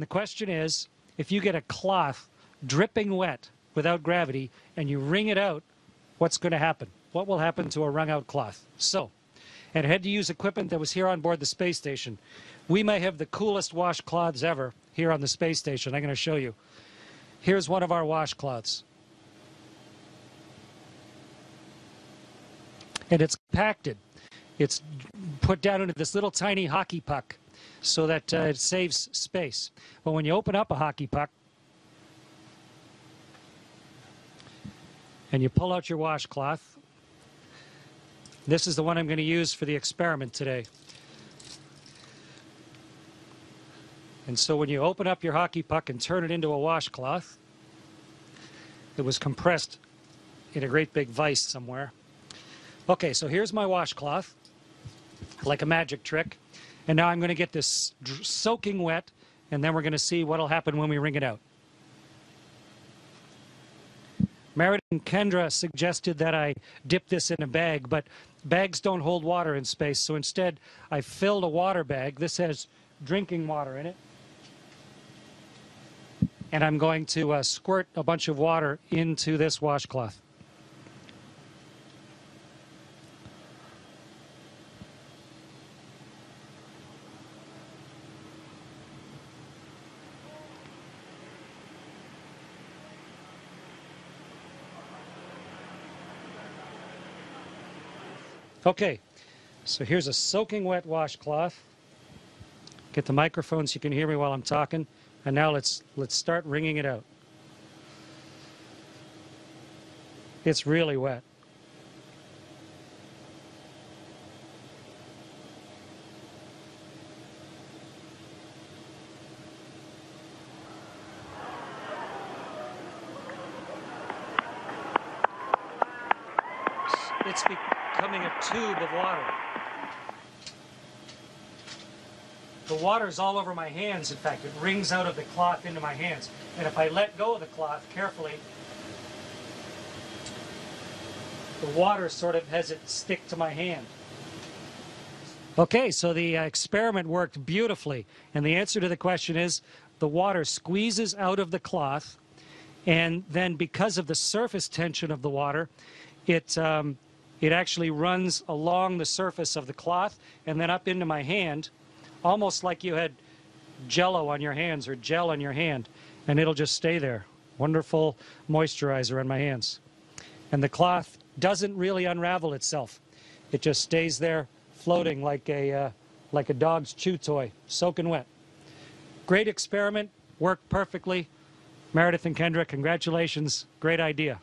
The question is, if you get a cloth dripping wet without gravity and you wring it out, what's going to happen? What will happen to a wrung out cloth? So, and I had to use equipment that was here on board the space station. We may have the coolest washcloths ever here on the space station. I'm going to show you. Here's one of our washcloths. And it's compacted. It's put down into this little tiny hockey puck so that it saves space. But when you open up a hockey puck and you pull out your washcloth, this is the one I'm going to use for the experiment today. And so when you open up your hockey puck and turn it into a washcloth, it was compressed in a great big vise somewhere. Okay, so here's my washcloth, like a magic trick. And now I'm going to get this soaking wet, and then we're going to see what will happen when we wring it out. Meredith and Kendra suggested that I dip this in a bag, but bags don't hold water in space, so instead I filled a water bag. This has drinking water in it. And I'm going to squirt a bunch of water into this washcloth. Okay, so here's a soaking wet washcloth. Get the microphone so you can hear me while I'm talking. And now let's start wringing it out. It's really wet. It's becoming a tube of water. The water's all over my hands, in fact. It wrings out of the cloth into my hands. And if I let go of the cloth carefully, the water sort of has it stick to my hand. Okay, so the experiment worked beautifully. And the answer to the question is the water squeezes out of the cloth, and then because of the surface tension of the water, it actually runs along the surface of the cloth and then up into my hand, almost like you had Jell-O on your hands or gel on your hand, and it'll just stay there. Wonderful moisturizer on my hands. And the cloth doesn't really unravel itself. It just stays there floating like a dog's chew toy, soaking wet. Great experiment, worked perfectly. Meredith and Kendra, congratulations. Great idea.